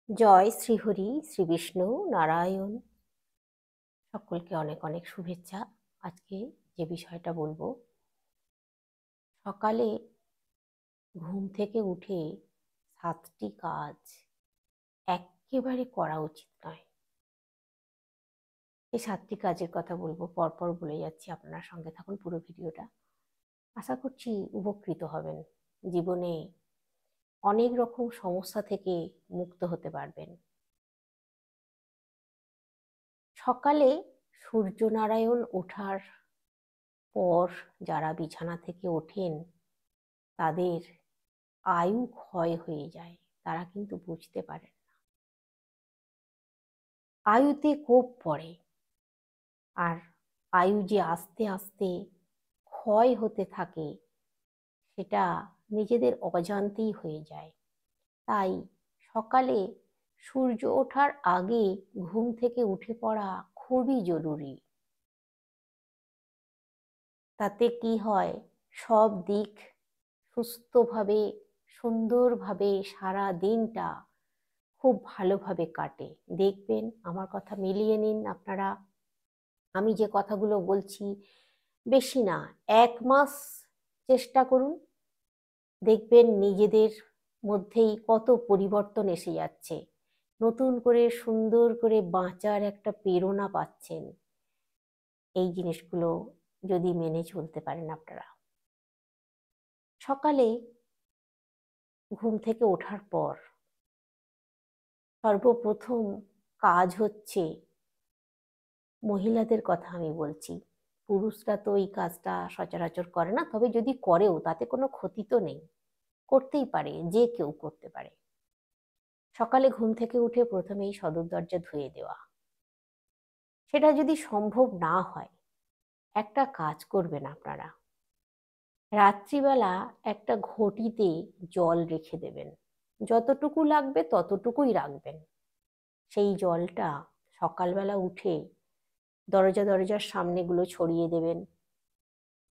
জয় শ্রীহরি শ্রী বিষ্ণু নারায়ণ। সকলকে অনেক অনেক শুভেচ্ছা। আজকে যে বিষয়টা বলবো, সকালে ঘুম থেকে উঠে 7টি কাজ একেবারে করা উচিত নয়। এই 7টি কাজের কথা বলবো, পরপর বলে যাচ্ছি, আপনার সঙ্গে থাকুন পুরো ভিডিওটা। আশা করছি উপকৃত হবেন, জীবনে অনেক রকম সমস্যা থেকে মুক্ত হতে পারবেন। সকালে সূর্যনারায়ণ ওঠার পর যারা বিছানা থেকে ওঠেন তাদের আয়ু ক্ষয় হয়ে যায়, তারা কিন্তু বুঝতে পারেন না। আয়ুতে কোপ পড়ে, আর আয়ু যে আস্তে আস্তে ক্ষয় হতে থাকে সেটা নিজেদের অজান্তেই হয়ে যায়। তাই সকালে সূর্য ওঠার আগে ঘুম থেকে উঠে পড়া খুবই জরুরি। তাতে কি হয়, সব দিক সুস্থভাবে সুন্দরভাবে সারা দিনটা খুব ভালোভাবে কাটে। দেখবেন, আমার কথা মিলিয়ে নিন আপনারা, আমি যে কথাগুলো বলছি বেশি না, 1 মাস চেষ্টা করুন, দেখবেন নিজেদের মধ্যেই কত পরিবর্তন এসে যাচ্ছে। নতুন করে সুন্দর করে বাঁচার একটা প্রেরণা পাচ্ছেন। এই জিনিসগুলো যদি মেনে চলতে পারেন আপনারা। সকালে ঘুম থেকে ওঠার পর সর্বপ্রথম কাজ হচ্ছে, মহিলাদের কথা আমি বলছি, পুরুষরা তো এই কাজটা সচরাচর করে না, তবে যদি করেও তাতে কোনো ক্ষতি তো নেই, করতেই পারে, যে কেউ করতে পারে। সকালে ঘুম থেকে উঠে প্রথমেই সদর দরজা ধুয়ে দেওয়া। সেটা যদি সম্ভব না হয়, একটা কাজ করবেন আপনারা, রাত্রিবেলা একটা ঘটিতে জল রেখে দেবেন, যতটুকু লাগবে ততটুকুই রাখবেন। সেই জলটা সকালবেলা উঠে দরজার সামনেগুলো ছড়িয়ে দেবেন,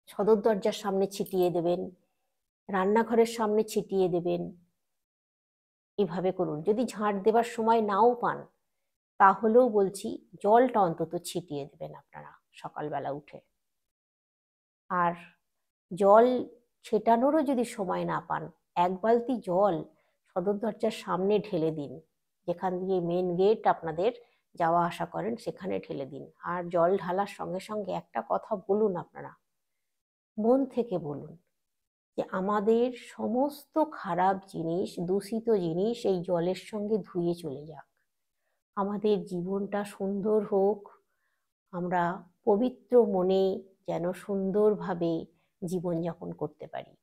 সদর দরজার সামনে ছিটিয়ে দেবেন, রান্নাঘরের সামনে ছিটিয়ে দেবেন। এভাবে করুন। যদি ঝাঁট দেবার সময় নাও পান, তাহলেও বলছি জলটা অন্তত ছিটিয়ে দেবেন আপনারা সকালবেলা উঠে। আর জল ছেটানোরও যদি সময় না পান, 1 বালতি জল সদর দরজার সামনে ঢেলে দিন, যেখান দিয়ে মেন গেট আপনাদের যাওয়া আসা করেন সেখানে ঢেলে দিন। আর জল ঢালার সঙ্গে সঙ্গে একটা কথা বলুন আপনারা, মন থেকে বলুন যে আমাদের সমস্ত খারাপ জিনিস, দূষিত জিনিস এই জলের সঙ্গে ধুয়ে চলে যাক, আমাদের জীবনটা সুন্দর হোক, আমরা পবিত্র মনে যেন সুন্দরভাবে জীবনযাপন করতে পারি।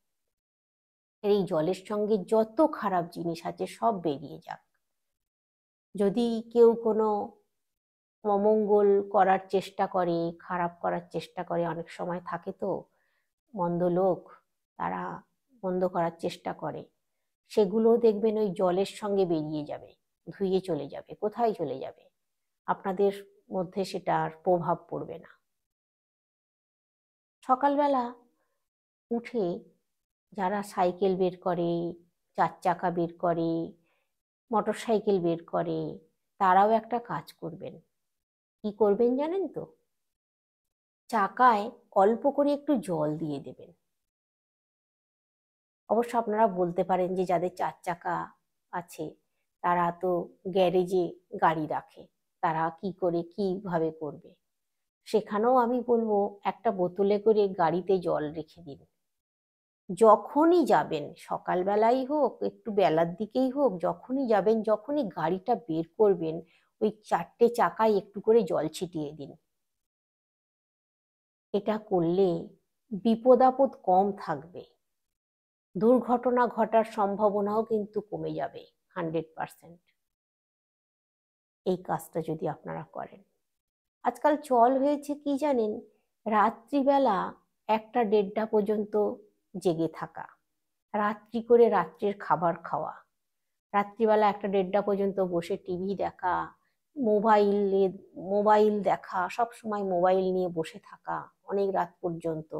এই জলের সঙ্গে যত খারাপ জিনিস আছে সব বেরিয়ে যাক। যদি কেউ কোনো অমঙ্গল করার চেষ্টা করে, খারাপ করার চেষ্টা করে, অনেক সময় থাকে তো মন্দ লোক, তারা মন্দ করার চেষ্টা করে, সেগুলো দেখবেন ওই জলের সঙ্গে বেরিয়ে যাবে, ধুয়ে চলে যাবে, কোথায় চলে যাবে, আপনাদের মধ্যে সেটা আর প্রভাব পড়বে না। সকালবেলা উঠে যারা সাইকেল বের করে, 4 চাকা বের করে, মোটর সাইকেল বের করে, তারাও একটা কাজ করবেন। কি করবেন জানেন তো? চাকায় অল্প করে একটু জল দিয়ে দেবেন। অবশ্য আপনারা বলতে পারেন যে যাদের 4 চাকা আছে তারা তো গ্যারেজে গাড়ি রাখে, তারা কি করে কিভাবে করবে। সেখানেও আমি বলবো একটা বোতলে করে গাড়িতে জল রেখে দিন। যখনই যাবেন, সকালবেলাই হোক একটু বেলার দিকেই হোক, যখনই যাবেন, যখনই গাড়িটা বের করবেন, ওই 4টে চাকায় একটু করে জল ছিটিয়ে দিন। এটা করলে বিপদ আপদ কম থাকবে, দুর্ঘটনা ঘটার সম্ভাবনাও কিন্তু কমে যাবে 100%, এই কাজটা যদি আপনারা করেন। আজকাল চল হয়েছে কি জানেন, রাত্রিবেলা 1টা 1:30টা পর্যন্ত জেগে থাকা, রাত্রি করে রাত্রের খাবার খাওয়া, রাত্রিবেলা 1টা 1:30টা পর্যন্ত বসে টিভি দেখা, মোবাইলে মোবাইল দেখা, সব সময় মোবাইল নিয়ে বসে থাকা অনেক রাত পর্যন্ত।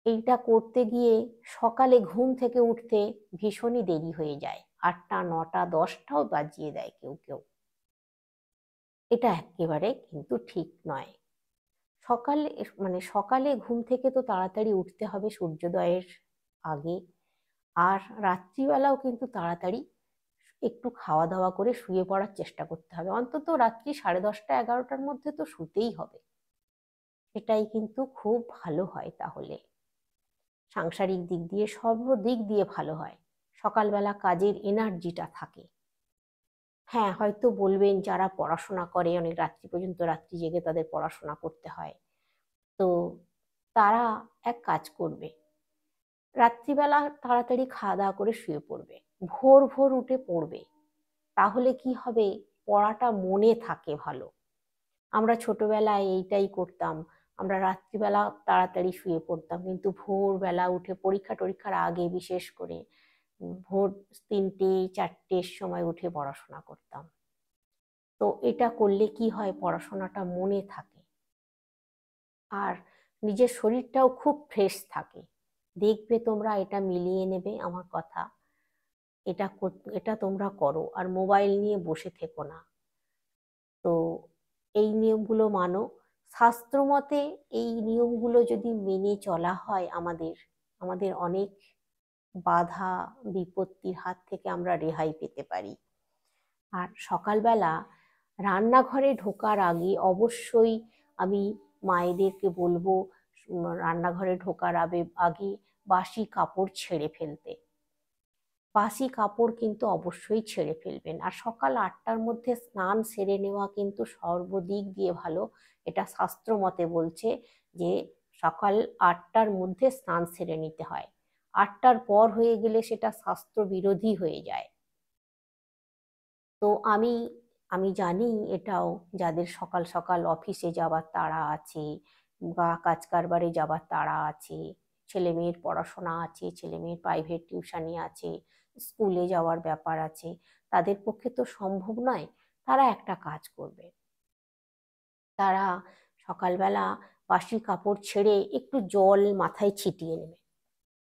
এইটা করতে গিয়ে সকালে ঘুম থেকে উঠতে ভীষণই দেরি হয়ে যায়। 8টা 9টা 10টাও বাজিয়ে দেয় কেউ কেউ। এটা একেবারে কিন্তু ঠিক নয়। সকালে সকালে ঘুম থেকে তো তাড়াতাড়ি উঠতে হবে সূর্যোদয়ের আগে। আর রাত্রিবেলাও কিন্তু তাড়াতাড়ি একটু খাওয়া দাওয়া করে শুয়ে পড়ার চেষ্টা করতে হবে, অন্তত রাত্রি 10:30 11টার মধ্যে তো শুতেই হবে। সেটাই কিন্তু খুব ভালো হয়, তাহলে সাংসারিক দিক দিয়ে সর্ব দিক দিয়ে ভালো হয়। সকালবেলা কাজের এনার্জিটা থাকে। হ্যাঁ, হয়তো বলবেন যারা পড়াশোনা করে অনেক রাত্রি পর্যন্ত রাত্রি জেগে তাদের পড়াশোনা করতে হয়, তো তারা এক কাজ করবে, রাত্রিবেলা তাড়াতাড়ি খাওয়া দাওয়া করে শুয়ে পড়বে, ভোর ভোর উঠে পড়বে। তাহলে কি হবে, পড়াটা মনে থাকে ভালো। আমরা ছোটবেলায় এইটাই করতাম, আমরা রাত্রিবেলা তাড়াতাড়ি শুয়ে পড়তাম, কিন্তু ভোরবেলা উঠে পরীক্ষা টরীক্ষার আগে বিশেষ করে ভোর 3টে 4টের সময় উঠে পড়াশোনা করতাম। তো এটা করলে কি হয়, পড়াশোনাটা মনে থাকে আর নিজের শরীরটাও খুব ফ্রেশ থাকে। দেখবে তোমরা, এটা মিলিয়ে নেবে আমার কথা। এটা তোমরা করো, আর মোবাইল নিয়ে বসে থেকো না। তো এই নিয়মগুলো মানো। শাস্ত্রমতে এই নিয়মগুলো যদি মেনে চলা হয়, আমাদের আমাদের অনেক বাধা বিপত্তির হাত থেকে আমরা রেহাই পেতে পারি। আর সকালবেলা রান্নাঘরে ঢোকার আগে অবশ্যই আমি মায়েদেরকে বলবো, রান্নাঘরে ঢোকার আগে বাসি কাপড় ছেড়ে ফেলতে। বাসি কাপড় কিন্তু অবশ্যই ছেড়ে ফেলবেন। আর সকাল 8টার মধ্যে স্নান সেরে নেওয়া কিন্তু সর্বদিক দিয়ে ভালো। এটা শাস্ত্র মতে বলছে যে সকাল 8টার মধ্যে স্নান সেরে নিতে হয়। 8টার পর হয়ে গেলে সেটা শাস্ত্র বিরোধী হয়ে যায়। তো আমি আমি জানি এটাও, যাদের সকাল সকাল অফিসে যাওয়ার তাড়া আছে বা কাজ কারবারে যাওয়ার তাড়া আছে, ছেলে মেয়ের পড়াশোনা আছে, ছেলে মেয়ের প্রাইভেট টিউশনি আছে, স্কুলে যাওয়ার ব্যাপার আছে, তাদের পক্ষে তো সম্ভব নয়। তারা একটা কাজ করবে, তারা সকালবেলা বাসি কাপড় ছেড়ে একটু জল মাথায় ছিটিয়ে নেবে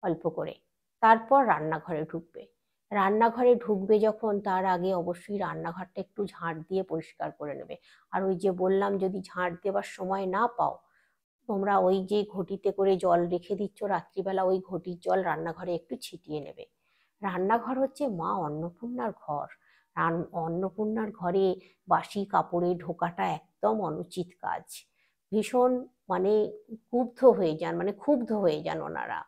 অল্প করে, তারপর রান্নাঘরে ঢুকবে। রান্নাঘরে ঢুকবে যখন, তার আগে অবশ্যই রান্নাঘরটা একটু ঝাঁট দিয়ে পরিষ্কার করে নেবে। আর ওই যে বললাম, যদি ঝাঁট দেওয়ার সময় না পাও, তোমরা ওই যে ঘটিতে করে জল রেখে দিচ্ছ রাত্রিবেলা, ওই ঘটির জল রান্নাঘরে একটু ছিটিয়ে নেবে। রান্নাঘর হচ্ছে মা অন্নপূর্ণার ঘর। অন্নপূর্ণার ঘরে বাসি কাপড়ে ঢোকাটা একদম অনুচিত কাজ। ভীষণ মানে ক্ষুব্ধ হয়ে যান ওনারা,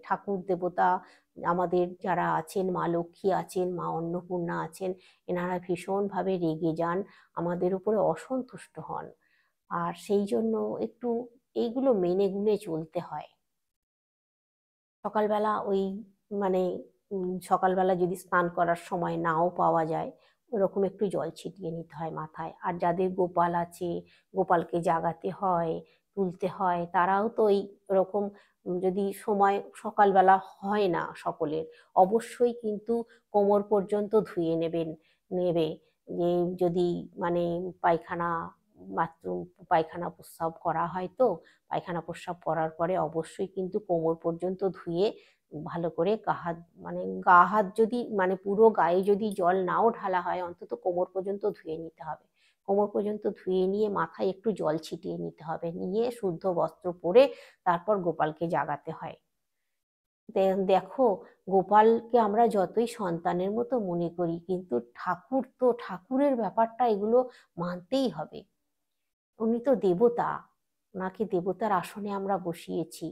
ঠাকুর দেবতা আমাদের যারা আছেন, মা লক্ষ্মী আছেন, মা অন্নপূর্ণা আছেন, এনারা ভীষণভাবে রেগে যান, আমাদের উপরে অসন্তুষ্ট হন। আর সেই জন্য একটু এইগুলো মেনে গুনে চলতে হয়। সকালবেলা ওই মানে সকালবেলা যদি স্নান করার সময় নাও পাওয়া যায়, ওরকম একটু জল ছিটিয়ে নিতে হয় মাথায়। আর যাদের গোপাল আছে, গোপালকে জাগাতে হয়, তুলতে হয়, তারাও তো ওই ওরকম, যদি সময় সকালবেলা হয় না সকলের, অবশ্যই কিন্তু কোমর পর্যন্ত ধুয়ে নেবে। যে যদি মানে পায়খানা বাথরুম পায়খানা প্রস্রাব করা হয়, তো পায়খানা প্রস্রাব করার পরে অবশ্যই কিন্তু কোমর পর্যন্ত ধুয়ে ভালো করে গা হাত যদি পুরো গায়ে যদি জল নাও ঢালা হয়, অন্তত কোমর পর্যন্ত ধুয়ে নিতে হবে। কোমর পর্যন্ত ধুয়ে নিয়ে মাথায় একটু জল ছিটিয়ে নিতে হবে, নিয়ে শুদ্ধ বস্ত্র পরে তারপর গোপালকে জাগাতে হয়। দেখো, গোপালকে আমরা যতই সন্তানের মতো মনে করি, কিন্তু ঠাকুর তো ঠাকুরের ব্যাপারটা, এগুলো মানতেই হবে। উনি তো দেবতা, ওনাকে দেবতার আসনে আমরা বসিয়েছি।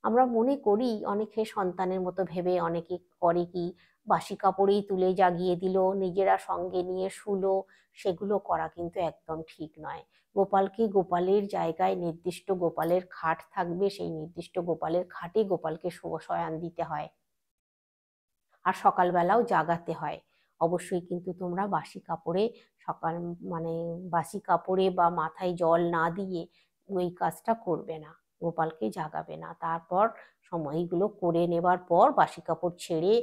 আমরা মনে করি, অনেকে সন্তানের মতো ভেবে অনেকে করে কি, বাসি কাপড়েই তুলে জাগিয়ে দিল, নিজেরা সঙ্গে নিয়ে শুলো। সেগুলো করা কিন্তু একদম ঠিক নয়। গোপালকে গোপালের জায়গায় নির্দিষ্ট গোপালের খাট থাকবে, সেই নির্দিষ্ট গোপালের খাটে গোপালকে শয়ন দিতে হয়। আর সকালবেলাও জাগাতে হয়। অবশ্যই কিন্তু তোমরা বাসি কাপড়ে সকাল মানে বাসি কাপড়ে বা মাথায় জল না দিয়ে ওই কাজটা করবে না, গোপালকে জাগাবে না। তারপর সময়গুলো করে নেবার পর, বাসি কাপড় ছেড়ে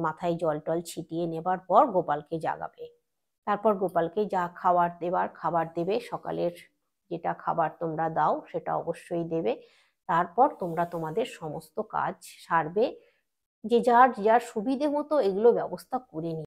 মাথায় জল টল ছিটিয়ে নেবার পর গোপালকে জাগাবে। তারপর গোপালকে যা খাবার দেবার খাবার দেবে, সকালের যেটা খাবার তোমরা দাও সেটা অবশ্যই দেবে। তারপর তোমরা তোমাদের সমস্ত কাজ সারবে। যে যার যার সুবিধে মতো এগুলো ব্যবস্থা করে নি।